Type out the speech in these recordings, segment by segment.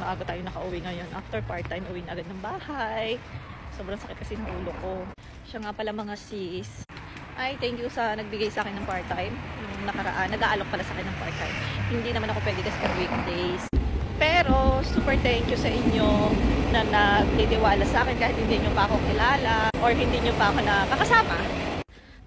maaga tayo nakauwi ngayon. After part-time, uwi na agad ng bahay. Sobrang sakit kasi ng ulo ko. Siya nga pala mga sis. Ay, thank you sa nagbigay sa akin ng part-time. Yung nakaraan, nag-aalok pala sa akin ng part-time. Hindi naman ako pwede kasi weekdays. Pero, super thank you sa inyo na nagtitiwala sa akin kahit hindi nyo pa ako kilala or hindi nyo pa ako nakakasama.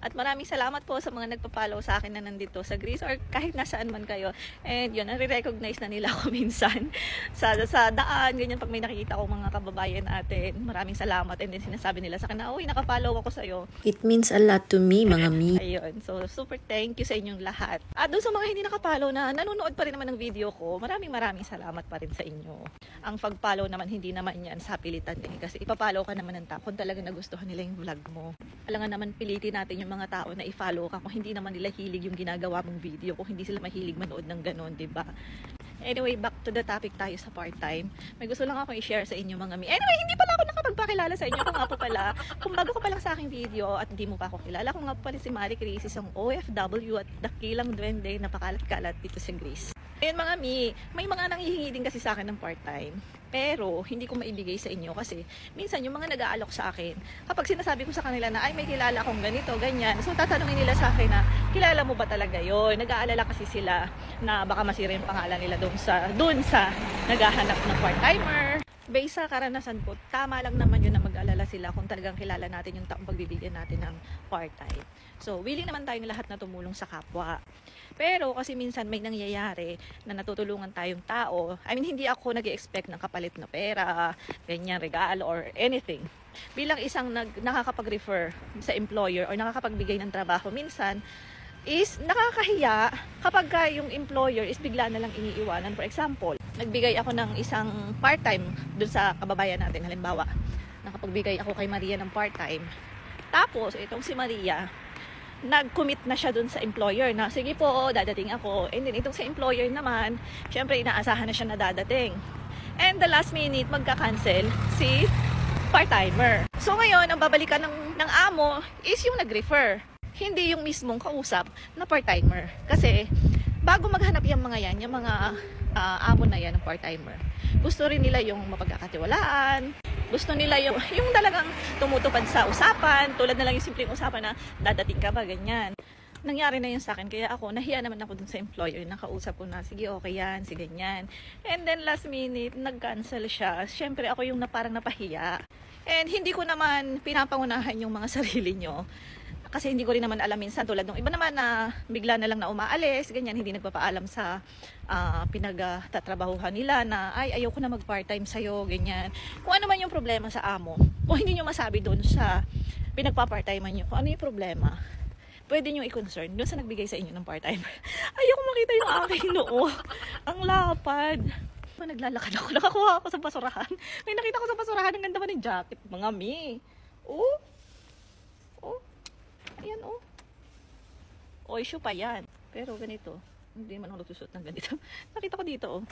At maraming salamat po sa mga nagpa-follow sa akin na nandito sa Greece or kahit nasaan man kayo. And yun, nare-recognize na nila ako minsan sa daan, ganyan pag may nakikita ko mga kababayan natin. Maraming salamat. And then sinasabi nila sa akin na, uy, naka-follow ako sa'yo. It means a lot to me, mga mi. Ayun, so super thank you sa inyong lahat. At doon sa mga hindi naka-follow na nanonood pa rin naman ng video ko, maraming salamat pa rin sa inyo. Ang pag-follow naman, hindi naman yan sa pilitan eh. Kasi ipapollow ka naman ng tao kung talaga nagustuhan nila yung vlog mo. Alangan naman pilitin natin yung mga tao na i-follow ka kung hindi naman nila hilig yung ginagawa mong video, kung hindi sila mahilig manood ng ganon, diba? Anyway, back to the topic tayo sa part-time. May gusto lang ako i-share sa inyo mga mi. Anyway, hindi pala ako nakapagpakilala sa inyo. Kung nga po pala, kung bago ka pa lang sa aking video at hindi mo pa ako kilala, kung nga po pala si Marie Chris, isang OFW at dakilang duwende na pakalat-kalat dito sa Greece. Ayun mga mi, may mga nanghihingi din kasi sa akin ng part-time. Pero, hindi ko maibigay sa inyo kasi minsan yung mga nag-aalok sa akin, kapag sinasabi ko sa kanila na, ay may kilala akong ganito, ganyan. So, tatanungin nila sa akin na, kilala mo ba talaga yon? Nag-aalala kasi sila na baka masira yung pangalan nila doon sa naghahanap ng part-timer. Based sa karanasan ko, tama lang naman yun na mag-alala sila kung talagang kilala natin yung taong pagbibigyan natin ng part-time. So, willing naman tayong lahat na tumulong sa kapwa. Pero kasi minsan may nangyayari na natutulungan tayong tao. I mean, hindi ako nag-expect ng kapalit na pera, ganyan, regalo, or anything. Bilang isang nakakapag-refer sa employer or nakakapagbigay ng trabaho, minsan is nakakahiya kapag yung employer is bigla na lang iniiwanan. For example, nagbigay ako ng isang part-time dun sa kababayan natin. Halimbawa, nakapagbigay ako kay Maria ng part-time. Tapos, itong si Maria, nag-commit na siya dun sa employer na, sige po, dadating ako. And then, itong sa employer naman, syempre, inaasahan na siya na dadating. And the last minute, magka-cancel si part-timer. So, ngayon, ang babalikan ng amo is yung nag-refer. Hindi yung mismong kausap na part-timer. Kasi, bago maghanap yung mga yan, yung mga amo na yan ng part-timer, gusto rin nila yung mapagkakatiwalaan, gusto nila yung talagang tumutupad sa usapan, tulad na lang yung simpleng usapan na dadating ka ba, ganyan. Nangyari na yun sa akin, kaya ako, nahiya naman ako dun sa employer, nakausap ko na, sige okay yan, sige ganyan. And then last minute, nag-cancel siya. Siyempre ako yung parang napahiya. And hindi ko naman pinapangunahan yung mga sarili nyo. Kasi hindi ko rin naman alam minsan, tulad ng iba naman na bigla na lang na umaalis, ganyan, hindi nagpapaalam sa pinagtatrabahuhan nila na, ay, ayaw ko na mag-part-time sa'yo, ganyan. Kung ano man yung problema sa amo, kung hindi nyo masabi doon sa pinagpa-part-time nyo, kung ano yung problema, pwede nyo i-concern doon sa nagbigay sa inyo ng part-time. Ayaw ko makita yung aking noo. Ang lapad. Naglalakad ako, nakakuha ako sa basurahan. May nakita ko sa basurahan, ang ganda pa ng jacket, mga mi. Oh, oh. Ayan, oh. O, issue pa yan. Pero ganito. Hindi man ako nagsusuot ng ganito. Nakita ko dito, oh.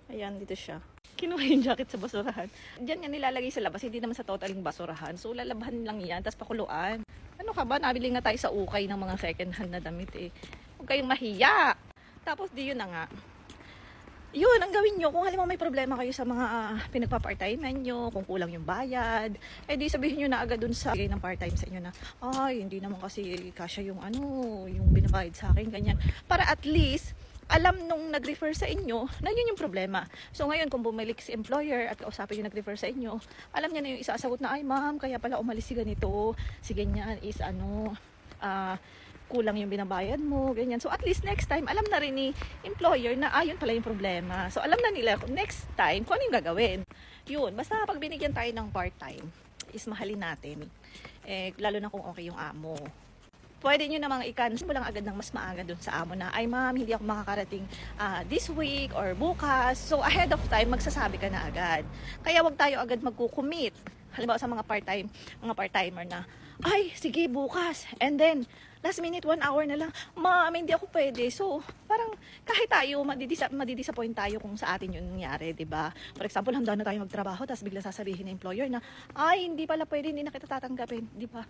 Ayan, dito siya. Kinuha yung jacket sa basurahan. Diyan yan nilalagay sa labas. Hindi naman sa totaling basurahan. So, lalabahan lang yan. Tapos pakuluan. Ano ka ba? Nabili nga tayo sa ukay ng mga second hand na damit, eh. Huwag kayong mahiya. Tapos, di yun na nga. Yun, ang gawin nyo, kung halimbawa may problema kayo sa mga pinagpa-part-time nyo, kung kulang yung bayad, eh di sabihin nyo na agad dun sa bigay ng part-time sa inyo na, ay, hindi naman kasi kasya yung yung binabayad sa akin, ganyan. Para at least, alam nung nag-refer sa inyo na yun yung problema. So ngayon, kung bumalik si employer at kausapin yung nag-refer sa inyo, alam niya na yung isasagot na, ay ma'am, kaya pala umalis si ganito, si ganyan is kulang yung binabayad mo, ganyan. So, at least next time, alam na rin ni employer na, yun pala yung problema. So, alam na nila next time kung ano yung gagawin. Yun, basta pag binigyan tayo ng part-time, is mahalin natin. Eh, lalo na kung okay yung amo. Pwede nyo namang i-cancel mo lang agad ng mas maaga dun sa amo na, ay ma'am, hindi ako makakarating this week or bukas. So, ahead of time, magsasabi ka na agad. Kaya wag tayo agad magkukumit. Halimbawa sa mga part-timer na, ay, sige, bukas. And then, last minute, 1 hour na lang, ma'am, hindi ako pwede. So, parang kahit tayo, madidisappoint tayo kung sa atin yun nangyari, diba? For example, handa na tayo magtrabaho, tapos bigla sasabihin ng employer na, ay, hindi pala pwede, hindi na kita tatanggapin, diba?